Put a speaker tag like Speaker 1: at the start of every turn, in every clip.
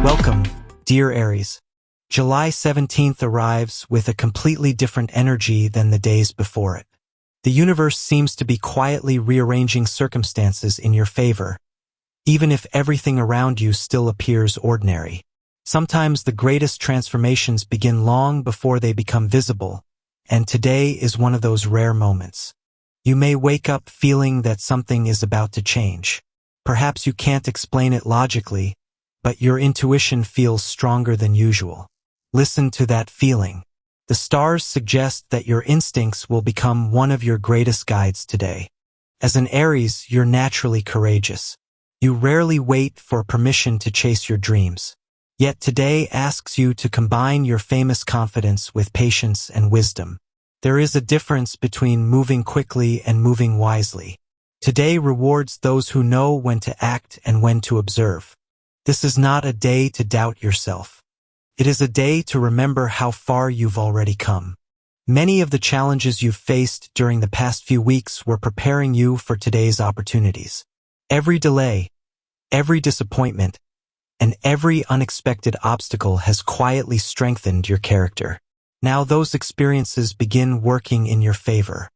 Speaker 1: Welcome, dear Aries. July 17th arrives with a completely different energy than the days before it. The universe seems to be quietly rearranging circumstances in your favor, even if everything around you still appears ordinary. Sometimes the greatest transformations begin long before they become visible, and today is one of those rare moments. You may wake up feeling that something is about to change. Perhaps you can't explain it logically, but your intuition feels stronger than usual. Listen to that feeling. The stars suggest that your instincts will become one of your greatest guides today. As an Aries, you're naturally courageous. You rarely wait for permission to chase your dreams. Yet today asks you to combine your famous confidence with patience and wisdom. There is a difference between moving quickly and moving wisely. Today rewards those who know when to act and when to observe. This is not a day to doubt yourself. It is a day to remember how far you've already come. Many of the challenges you've faced during the past few weeks were preparing you for today's opportunities. Every delay, every disappointment, and every unexpected obstacle has quietly strengthened your character. Now those experiences begin working in your favor.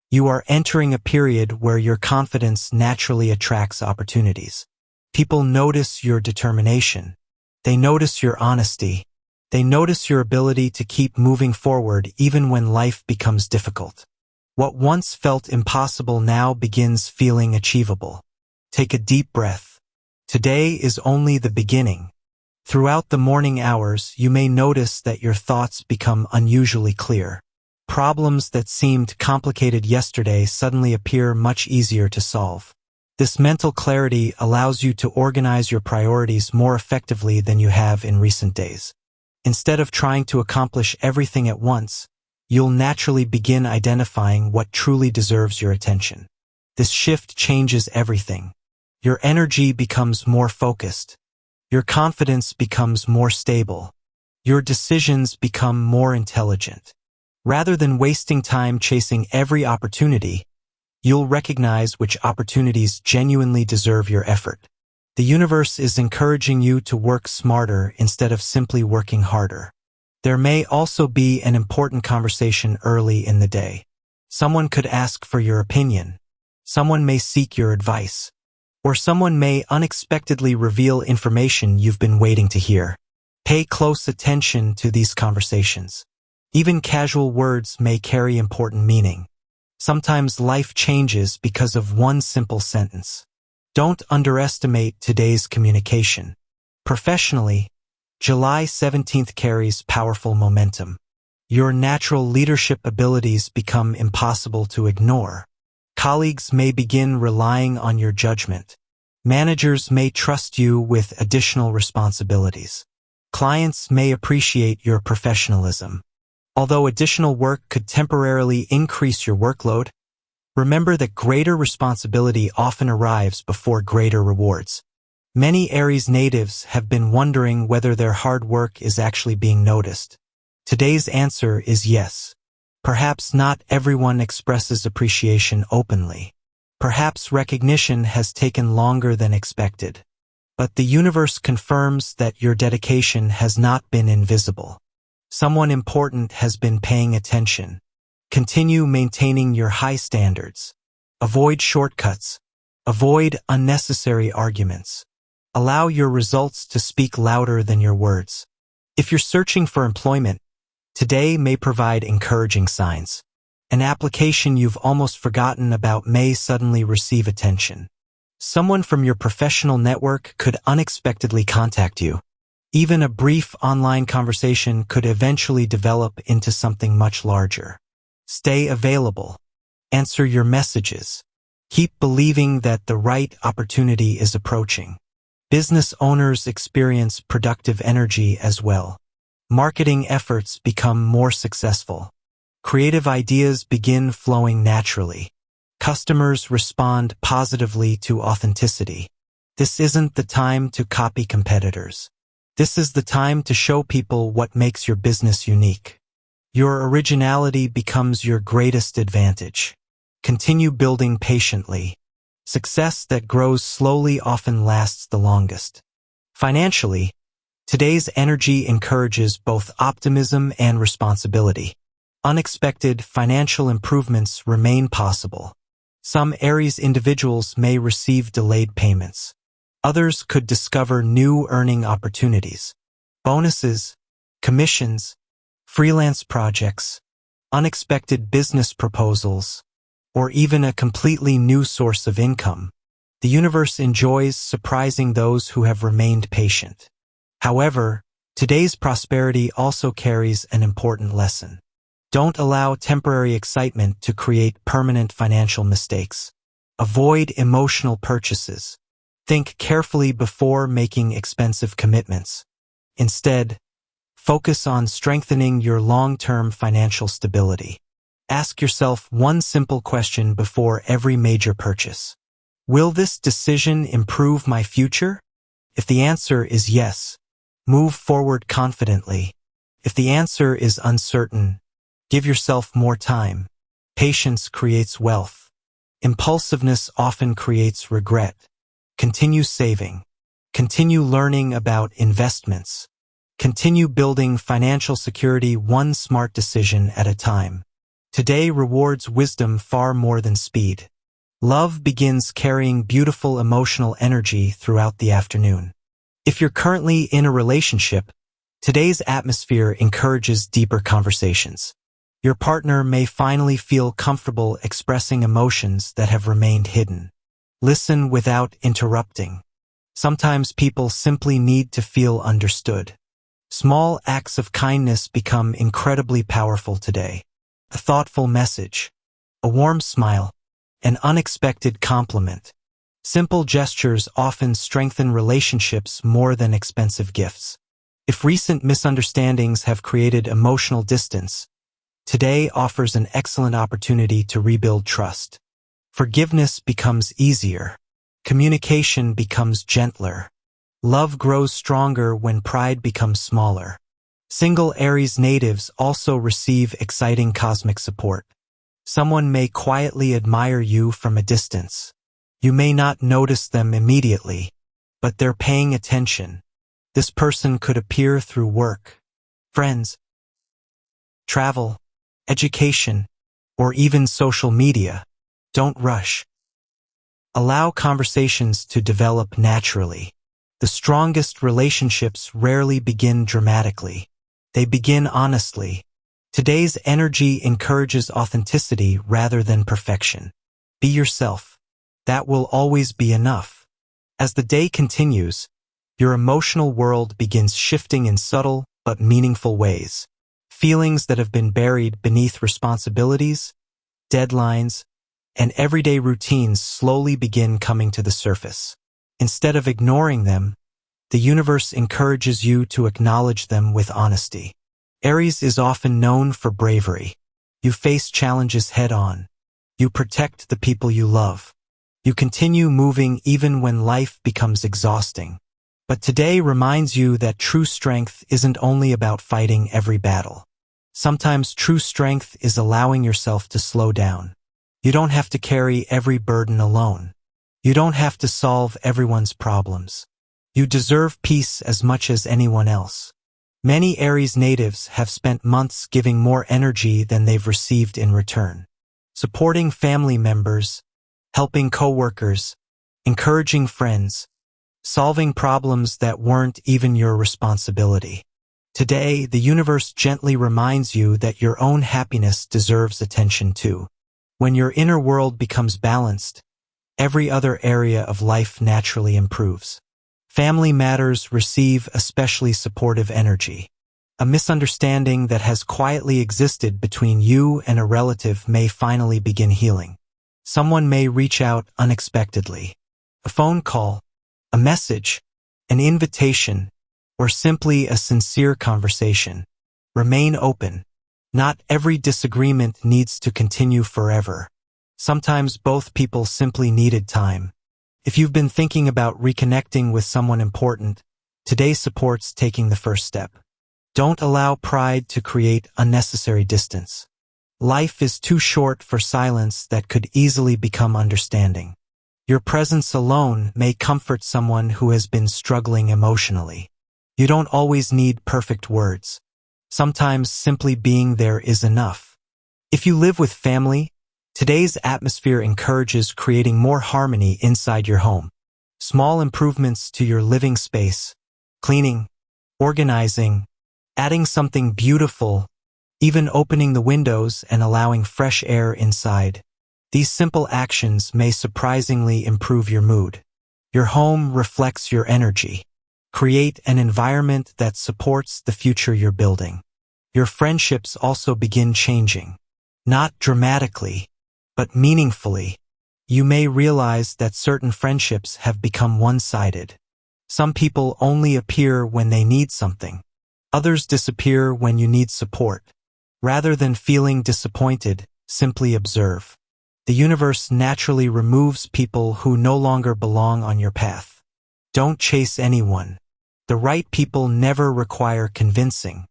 Speaker 1: You are entering a period where your confidence naturally attracts opportunities. People notice your determination. They notice your honesty. They notice your ability to keep moving forward even when life becomes difficult. What once felt impossible now begins feeling achievable. Take a deep breath. Today is only the beginning. Throughout the morning hours, you may notice that your thoughts become unusually clear. Problems that seemed complicated yesterday suddenly appear much easier to solve. This mental clarity allows you to organize your priorities more effectively than you have in recent days. Instead of trying to accomplish everything at once, you'll naturally begin identifying what truly deserves your attention. This shift changes everything. Your energy becomes more focused. Your confidence becomes more stable. Your decisions become more intelligent. Rather than wasting time chasing every opportunity, you'll recognize which opportunities genuinely deserve your effort. The universe is encouraging you to work smarter instead of simply working harder. There may also be an important conversation early in the day. Someone could ask for your opinion. Someone may seek your advice. Or someone may unexpectedly reveal information you've been waiting to hear. Pay close attention to these conversations. Even casual words may carry important meaning. Sometimes life changes because of one simple sentence. Don't underestimate today's communication. Professionally, July 17th carries powerful momentum. Your natural leadership abilities become impossible to ignore. Colleagues may begin relying on your judgment. Managers may trust you with additional responsibilities. Clients may appreciate your professionalism. Although additional work could temporarily increase your workload, remember that greater responsibility often arrives before greater rewards. Many Aries natives have been wondering whether their hard work is actually being noticed. Today's answer is yes. Perhaps not everyone expresses appreciation openly. Perhaps recognition has taken longer than expected. But the universe confirms that your dedication has not been invisible. Someone important has been paying attention. Continue maintaining your high standards. Avoid shortcuts. Avoid unnecessary arguments. Allow your results to speak louder than your words. If you're searching for employment, today may provide encouraging signs. An application you've almost forgotten about may suddenly receive attention. Someone from your professional network could unexpectedly contact you. Even a brief online conversation could eventually develop into something much larger. Stay available. Answer your messages. Keep believing that the right opportunity is approaching. Business owners experience productive energy as well. Marketing efforts become more successful. Creative ideas begin flowing naturally. Customers respond positively to authenticity. This isn't the time to copy competitors. This is the time to show people what makes your business unique. Your originality becomes your greatest advantage. Continue building patiently. Success that grows slowly often lasts the longest. Financially, Today's energy encourages both optimism and responsibility. Unexpected financial improvements remain possible. Some Aries individuals may receive delayed payments. Others could discover new earning opportunities. Bonuses, commissions, freelance projects, unexpected business proposals, or even a completely new source of income. The universe enjoys surprising those who have remained patient. However, today's prosperity also carries an important lesson. Don't allow temporary excitement to create permanent financial mistakes. Avoid emotional purchases. Think carefully before making expensive commitments. Instead, focus on strengthening your long-term financial stability. Ask yourself one simple question before every major purchase. Will this decision improve my future? If the answer is yes, move forward confidently. If the answer is uncertain, give yourself more time. Patience creates wealth. Impulsiveness often creates regret. Continue saving. Continue learning about investments. Continue building financial security one smart decision at a time. Today rewards wisdom far more than speed. Love begins carrying beautiful emotional energy throughout the afternoon. If you're currently in a relationship, today's atmosphere encourages deeper conversations. Your partner may finally feel comfortable expressing emotions that have remained hidden. Listen without interrupting. Sometimes people simply need to feel understood. Small acts of kindness become incredibly powerful today. A thoughtful message, a warm smile, an unexpected compliment. Simple gestures often strengthen relationships more than expensive gifts. If recent misunderstandings have created emotional distance, today offers an excellent opportunity to rebuild trust. Forgiveness becomes easier. Communication becomes gentler. Love grows stronger when pride becomes smaller. Single Aries natives also receive exciting cosmic support. Someone may quietly admire you from a distance. You may not notice them immediately, but they're paying attention. This person could appear through work, friends, travel, education, or even social media. Don't rush. Allow conversations to develop naturally. The strongest relationships rarely begin dramatically. They begin honestly. Today's energy encourages authenticity rather than perfection. Be yourself. That will always be enough. As the day continues, your emotional world begins shifting in subtle but meaningful ways. Feelings that have been buried beneath responsibilities, deadlines, and everyday routines slowly begin coming to the surface. Instead of ignoring them, the universe encourages you to acknowledge them with honesty. Aries is often known for bravery. You face challenges head-on. You protect the people you love. You continue moving even when life becomes exhausting. But today reminds you that true strength isn't only about fighting every battle. Sometimes true strength is allowing yourself to slow down. You don't have to carry every burden alone. You don't have to solve everyone's problems. You deserve peace as much as anyone else. Many Aries natives have spent months giving more energy than they've received in return. Supporting family members, helping coworkers, encouraging friends, solving problems that weren't even your responsibility. Today, the universe gently reminds you that your own happiness deserves attention too. When your inner world becomes balanced, every other area of life naturally improves. Family matters receive especially supportive energy. A misunderstanding that has quietly existed between you and a relative may finally begin healing. Someone may reach out unexpectedly. A phone call, a message, an invitation, or simply a sincere conversation. Remain open. Not every disagreement needs to continue forever. Sometimes both people simply needed time. If you've been thinking about reconnecting with someone important, today supports taking the first step. Don't allow pride to create unnecessary distance. Life is too short for silence that could easily become understanding. Your presence alone may comfort someone who has been struggling emotionally. You don't always need perfect words. Sometimes simply being there is enough. If you live with family, today's atmosphere encourages creating more harmony inside your home. Small improvements to your living space, cleaning, organizing, adding something beautiful, even opening the windows and allowing fresh air inside. These simple actions may surprisingly improve your mood. Your home reflects your energy. Create an environment that supports the future you're building. Your friendships also begin changing. Not dramatically, but meaningfully. You may realize that certain friendships have become one-sided. Some people only appear when they need something. Others disappear when you need support. Rather than feeling disappointed, simply observe. The universe naturally removes people who no longer belong on your path. Don't chase anyone. The right people never require convincing.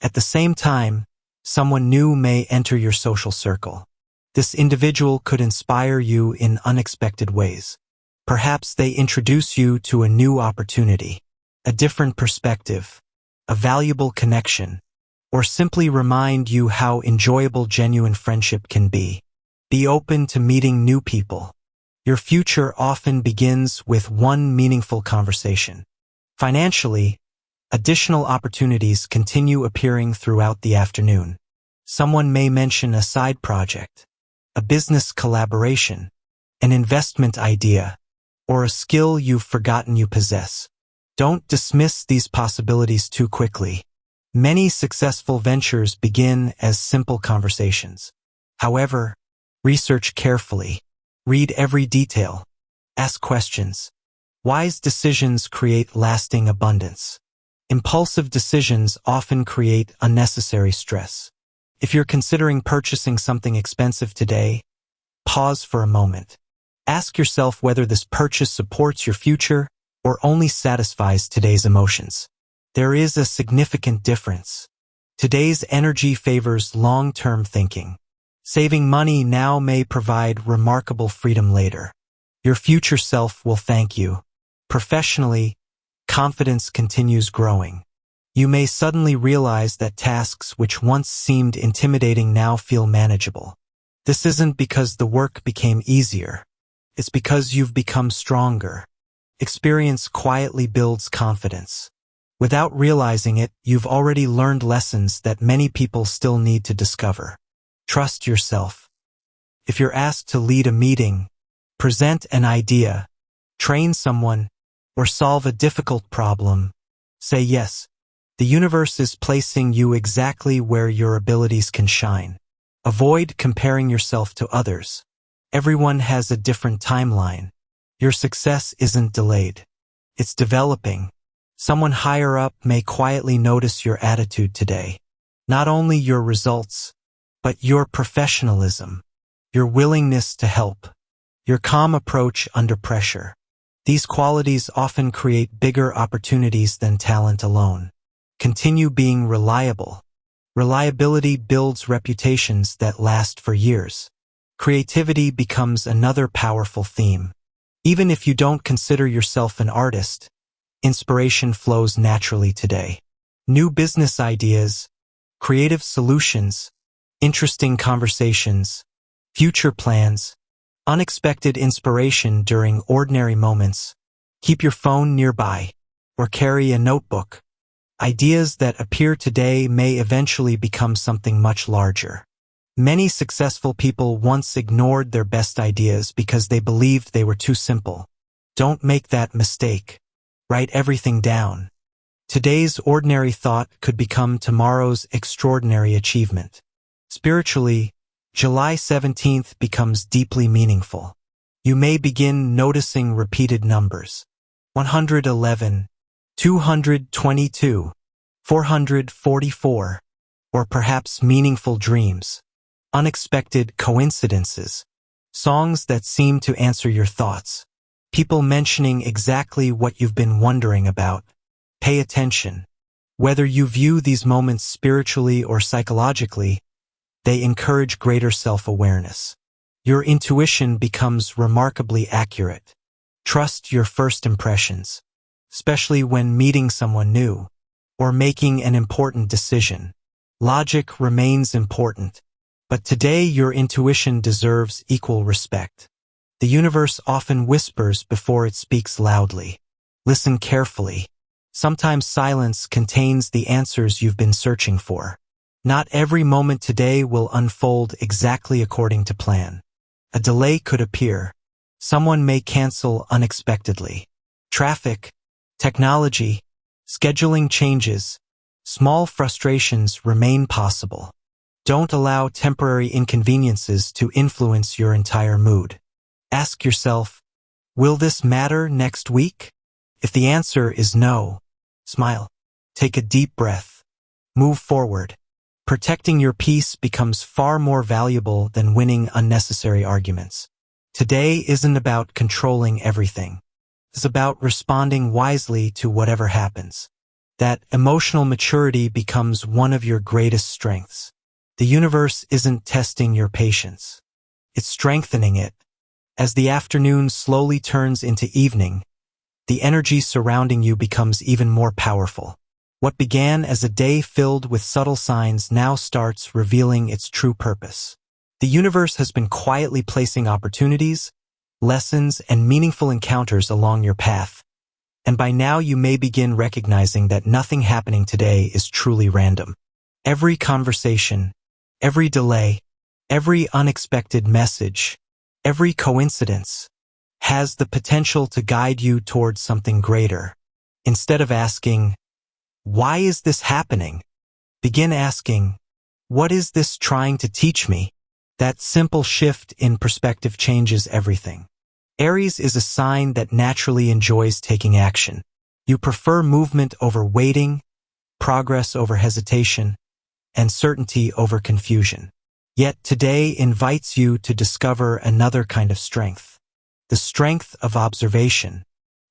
Speaker 1: At the same time, someone new may enter your social circle. This individual could inspire you in unexpected ways. Perhaps they introduce you to a new opportunity, a different perspective, a valuable connection, or simply remind you how enjoyable genuine friendship can be. Be open to meeting new people. Your future often begins with one meaningful conversation. Financially, additional opportunities continue appearing throughout the afternoon. Someone may mention a side project, a business collaboration, an investment idea, or a skill you've forgotten you possess. Don't dismiss these possibilities too quickly. Many successful ventures begin as simple conversations. However, research carefully. Read every detail. Ask questions. Wise decisions create lasting abundance. Impulsive decisions often create unnecessary stress. If you're considering purchasing something expensive today, pause for a moment. Ask yourself whether this purchase supports your future or only satisfies today's emotions. There is a significant difference. Today's energy favors long-term thinking. Saving money now may provide remarkable freedom later. Your future self will thank you. Professionally, confidence continues growing. You may suddenly realize that tasks which once seemed intimidating now feel manageable. This isn't because the work became easier. It's because you've become stronger. Experience quietly builds confidence. Without realizing it, you've already learned lessons that many people still need to discover. Trust yourself. If you're asked to lead a meeting, present an idea, train someone, or solve a difficult problem, say yes. The universe is placing you exactly where your abilities can shine. Avoid comparing yourself to others. Everyone has a different timeline. Your success isn't delayed. It's developing. Someone higher up may quietly notice your attitude today. Not only your results, but your professionalism, your willingness to help, your calm approach under pressure. These qualities often create bigger opportunities than talent alone. Continue being reliable. Reliability builds reputations that last for years. Creativity becomes another powerful theme. Even if you don't consider yourself an artist, inspiration flows naturally today. New business ideas, creative solutions, interesting conversations, future plans, unexpected inspiration during ordinary moments. Keep your phone nearby or carry a notebook. Ideas that appear today may eventually become something much larger. Many successful people once ignored their best ideas because they believed they were too simple. Don't make that mistake. Write everything down. Today's ordinary thought could become tomorrow's extraordinary achievement. Spiritually, July 17th becomes deeply meaningful. You may begin noticing repeated numbers. 111, 222, 444, or perhaps meaningful dreams, unexpected coincidences, songs that seem to answer your thoughts, people mentioning exactly what you've been wondering about. Pay attention. Whether you view these moments spiritually or psychologically, they encourage greater self-awareness. Your intuition becomes remarkably accurate. Trust your first impressions, especially when meeting someone new. or making an important decision. Logic remains important, but today your intuition deserves equal respect. The universe often whispers before it speaks loudly. Listen carefully. Sometimes silence contains the answers you've been searching for. Not every moment today will unfold exactly according to plan. A delay could appear. Someone may cancel unexpectedly. Traffic, technology, scheduling changes. Small frustrations remain possible. Don't allow temporary inconveniences to influence your entire mood. Ask yourself, will this matter next week? If the answer is no, smile. Take a deep breath. Move forward. Protecting your peace becomes far more valuable than winning unnecessary arguments. Today isn't about controlling everything. It's about responding wisely to whatever happens. That emotional maturity becomes one of your greatest strengths. The universe isn't testing your patience. It's strengthening it. As the afternoon slowly turns into evening, the energy surrounding you becomes even more powerful. What began as a day filled with subtle signs now starts revealing its true purpose. The universe has been quietly placing opportunities, lessons, and meaningful encounters along your path. And by now you may begin recognizing that nothing happening today is truly random. Every conversation, every delay, every unexpected message, every coincidence has the potential to guide you towards something greater. Instead of asking, "Why is this happening?" begin asking, "What is this trying to teach me?" That simple shift in perspective changes everything. Aries is a sign that naturally enjoys taking action. You prefer movement over waiting, progress over hesitation, and certainty over confusion. Yet today invites you to discover another kind of strength. The strength of observation,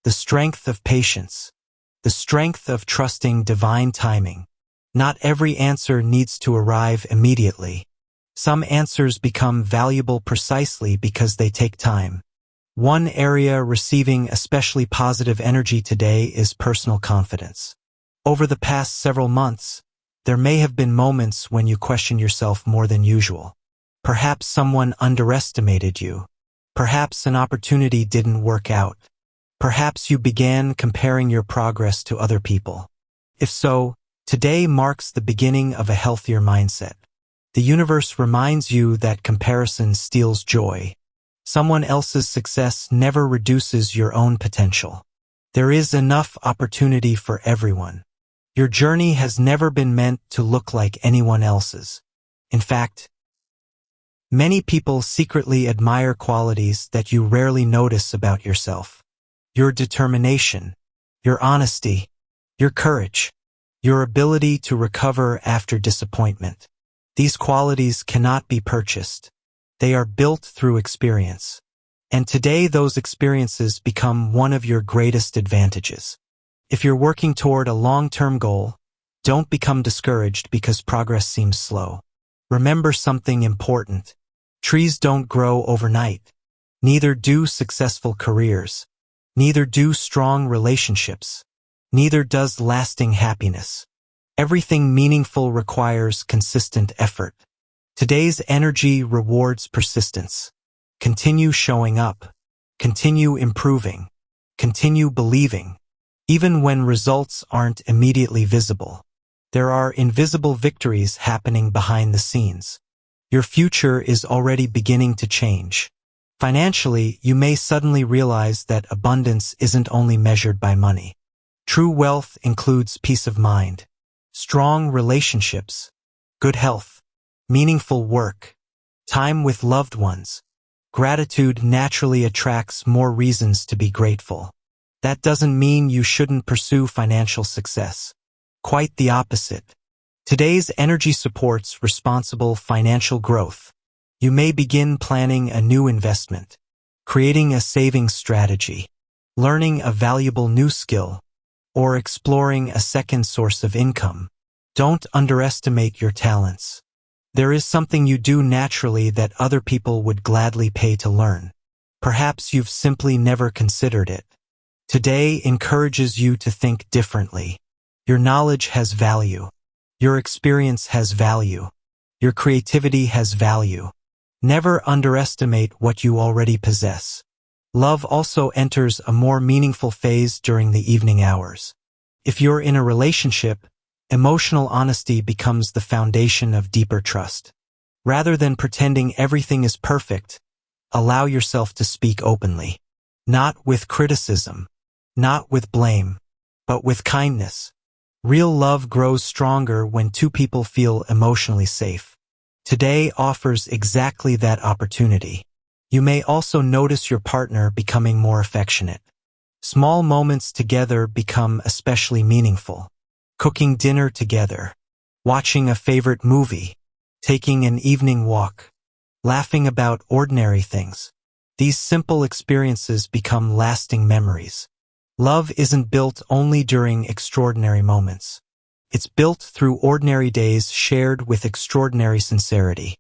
Speaker 1: the strength of patience, the strength of trusting divine timing. Not every answer needs to arrive immediately. Some answers become valuable precisely because they take time. One area receiving especially positive energy today is personal confidence. Over the past several months, there may have been moments when you question yourself more than usual. Perhaps someone underestimated you. Perhaps an opportunity didn't work out. Perhaps you began comparing your progress to other people. If so, today marks the beginning of a healthier mindset. The universe reminds you that comparison steals joy. Someone else's success never reduces your own potential. There is enough opportunity for everyone. Your journey has never been meant to look like anyone else's. In fact, many people secretly admire qualities that you rarely notice about yourself. Your determination, your honesty, your courage, your ability to recover after disappointment. These qualities cannot be purchased. They are built through experience. And today those experiences become one of your greatest advantages. If you're working toward a long-term goal, don't become discouraged because progress seems slow. Remember something important. Trees don't grow overnight. Neither do successful careers. Neither do strong relationships. Neither does lasting happiness. Everything meaningful requires consistent effort. Today's energy rewards persistence. Continue showing up. Continue improving. Continue believing. Even when results aren't immediately visible, there are invisible victories happening behind the scenes. Your future is already beginning to change. Financially, you may suddenly realize that abundance isn't only measured by money. True wealth includes peace of mind, strong relationships, good health, meaningful work, time with loved ones. Gratitude naturally attracts more reasons to be grateful. That doesn't mean you shouldn't pursue financial success. Quite the opposite. Today's energy supports responsible financial growth. You may begin planning a new investment, creating a savings strategy, learning a valuable new skill, or exploring a second source of income. Don't underestimate your talents. There is something you do naturally that other people would gladly pay to learn. Perhaps you've simply never considered it. Today encourages you to think differently. Your knowledge has value. Your experience has value. Your creativity has value. Never underestimate what you already possess. Love also enters a more meaningful phase during the evening hours. If you're in a relationship, emotional honesty becomes the foundation of deeper trust. Rather than pretending everything is perfect, allow yourself to speak openly. Not with criticism, not with blame, but with kindness. Real love grows stronger when two people feel emotionally safe. Today offers exactly that opportunity. You may also notice your partner becoming more affectionate. Small moments together become especially meaningful. Cooking dinner together, watching a favorite movie, taking an evening walk, laughing about ordinary things. These simple experiences become lasting memories. Love isn't built only during extraordinary moments. It's built through ordinary days shared with extraordinary sincerity.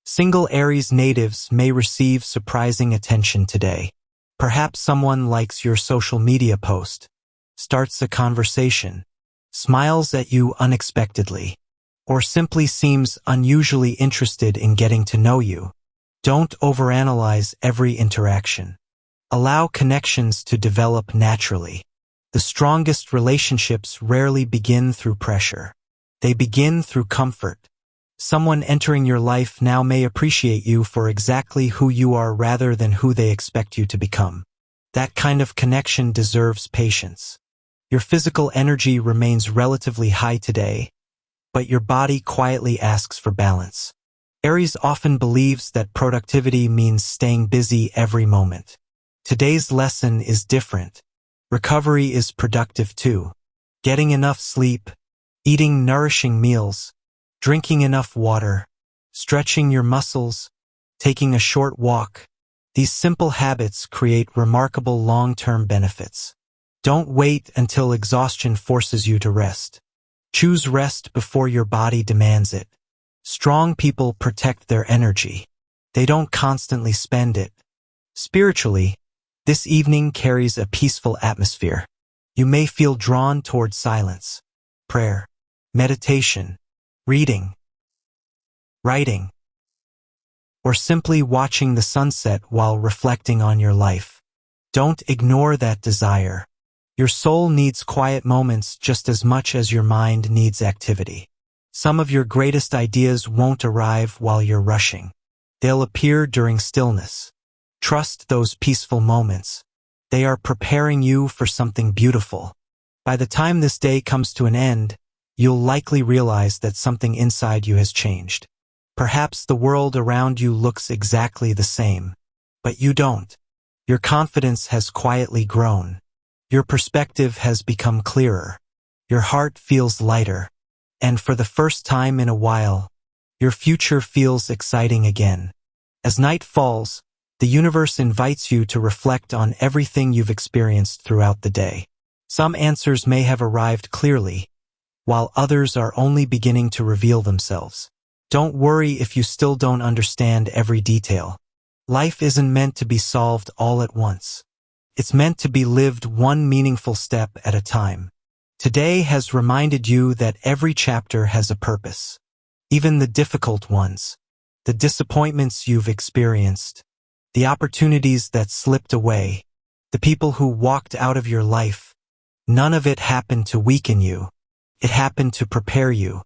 Speaker 1: Single Aries natives may receive surprising attention today. Perhaps someone likes your social media post, starts a conversation, smiles at you unexpectedly, or simply seems unusually interested in getting to know you. Don't overanalyze every interaction. Allow connections to develop naturally. The strongest relationships rarely begin through pressure. They begin through comfort. Someone entering your life now may appreciate you for exactly who you are rather than who they expect you to become. That kind of connection deserves patience. Your physical energy remains relatively high today, but your body quietly asks for balance. Aries often believes that productivity means staying busy every moment. Today's lesson is different. Recovery is productive too. Getting enough sleep, eating nourishing meals, drinking enough water, stretching your muscles, taking a short walk. These simple habits create remarkable long-term benefits. Don't wait until exhaustion forces you to rest. Choose rest before your body demands it. Strong people protect their energy. They don't constantly spend it. Spiritually, this evening carries a peaceful atmosphere. You may feel drawn toward silence, prayer, meditation, reading, writing, or simply watching the sunset while reflecting on your life. Don't ignore that desire. Your soul needs quiet moments just as much as your mind needs activity. Some of your greatest ideas won't arrive while you're rushing. They'll appear during stillness. Trust those peaceful moments. They are preparing you for something beautiful. By the time this day comes to an end, you'll likely realize that something inside you has changed. Perhaps the world around you looks exactly the same, but you don't. Your confidence has quietly grown. Your perspective has become clearer. Your heart feels lighter. And for the first time in a while, your future feels exciting again. As night falls, the universe invites you to reflect on everything you've experienced throughout the day. Some answers may have arrived clearly, while others are only beginning to reveal themselves. Don't worry if you still don't understand every detail. Life isn't meant to be solved all at once. It's meant to be lived one meaningful step at a time. Today has reminded you that every chapter has a purpose. Even the difficult ones, the disappointments you've experienced, the opportunities that slipped away, the people who walked out of your life. None of it happened to weaken you. It happened to prepare you.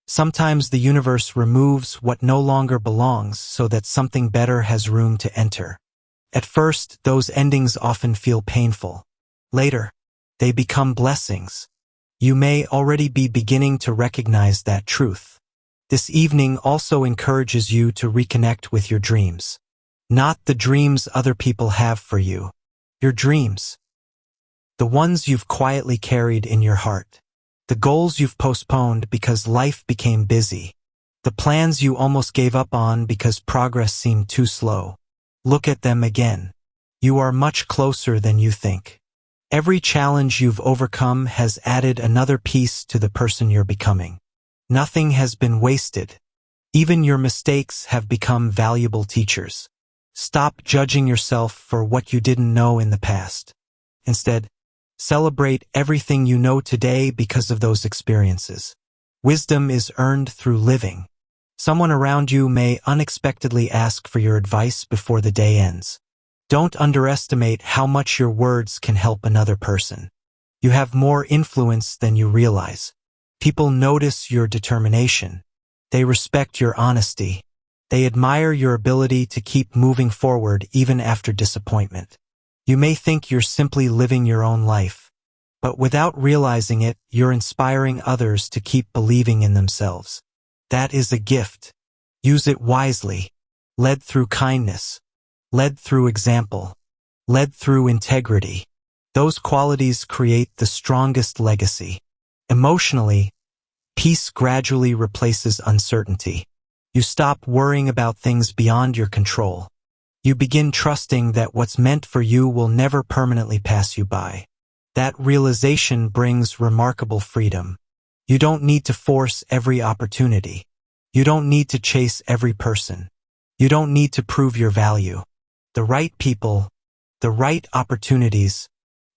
Speaker 1: Sometimes the universe removes what no longer belongs so that something better has room to enter. At first, those endings often feel painful. Later, they become blessings. You may already be beginning to recognize that truth. This evening also encourages you to reconnect with your dreams. Not the dreams other people have for you. Your dreams. The ones you've quietly carried in your heart. The goals you've postponed because life became busy. The plans you almost gave up on because progress seemed too slow. Look at them again. You are much closer than you think. Every challenge you've overcome has added another piece to the person you're becoming. Nothing has been wasted. Even your mistakes have become valuable teachers. Stop judging yourself for what you didn't know in the past. Instead, Celebrate everything you know today because of those experiences. Wisdom is earned through living. Someone around you may unexpectedly ask for your advice before the day ends. Don't underestimate how much your words can help another person. You have more influence than you realize. People notice your determination. They respect your honesty. They admire your ability to keep moving forward even after disappointment. You may think you're simply living your own life, but without realizing it, you're inspiring others to keep believing in themselves. That is a gift. Use it wisely. Led through kindness. Led through example. Led through integrity. Those qualities create the strongest legacy. Emotionally, peace gradually replaces uncertainty. You stop worrying about things beyond your control. You begin trusting that what's meant for you will never permanently pass you by. That realization brings remarkable freedom. You don't need to force every opportunity. You don't need to chase every person. You don't need to prove your value. The right people, the right opportunities,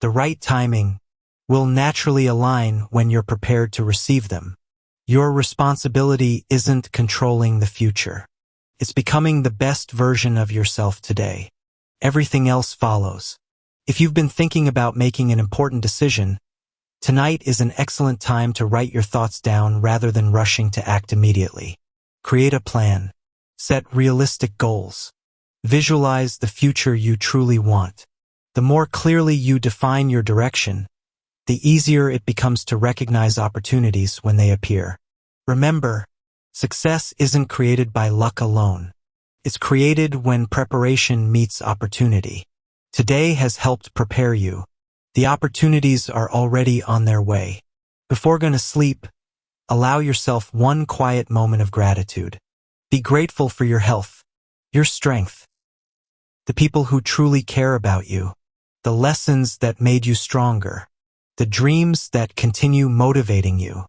Speaker 1: the right timing will naturally align when you're prepared to receive them. Your responsibility isn't controlling the future. It's becoming the best version of yourself today. Everything else follows. If you've been thinking about making an important decision, tonight is an excellent time to write your thoughts down rather than rushing to act immediately. Create a plan. Set realistic goals. Visualize the future you truly want. The more clearly you define your direction, the easier it becomes to recognize opportunities when they appear. Remember, success isn't created by luck alone. It's created when preparation meets opportunity. Today has helped prepare you. The opportunities are already on their way. Before going to sleep, allow yourself one quiet moment of gratitude. Be grateful for your health, your strength, the people who truly care about you, the lessons that made you stronger, the dreams that continue motivating you.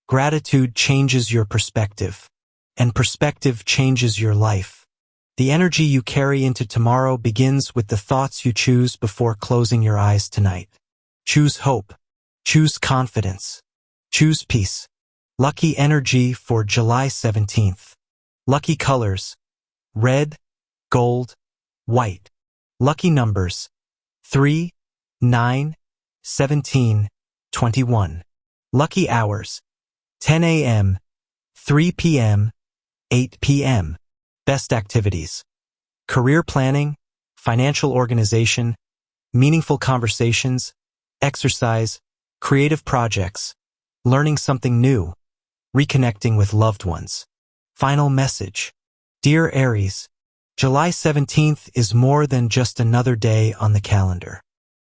Speaker 1: Gratitude changes your perspective, and perspective changes your life. The energy you carry into tomorrow begins with the thoughts you choose before closing your eyes tonight. Choose hope. Choose confidence. Choose peace. Lucky energy for July 17th. Lucky colors: red, gold, white. Lucky numbers: 3, 9, 17, 21. Lucky hours: 10 a.m., 3 p.m., 8 p.m. Best activities: career planning, financial organization, meaningful conversations, exercise, creative projects, learning something new, reconnecting with loved ones. Final message. Dear Aries, July 17th is more than just another day on the calendar.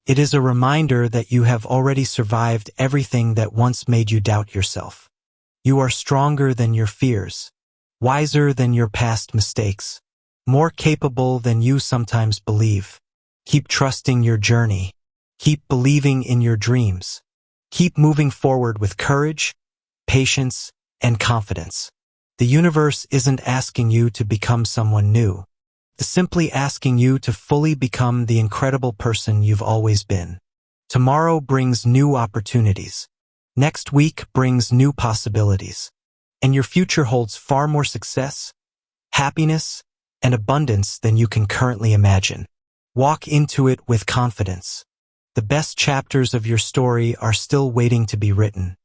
Speaker 1: It is a reminder that you have already survived everything that once made you doubt yourself. You are stronger than your fears, wiser than your past mistakes, more capable than you sometimes believe. Keep trusting your journey. Keep believing in your dreams. Keep moving forward with courage, patience, and confidence. The universe isn't asking you to become someone new. It's simply asking you to fully become the incredible person you've always been. Tomorrow brings new opportunities. Next week brings new possibilities. And your future holds far more success, happiness, and abundance than you can currently imagine. Walk into it with confidence. The best chapters of your story are still waiting to be written.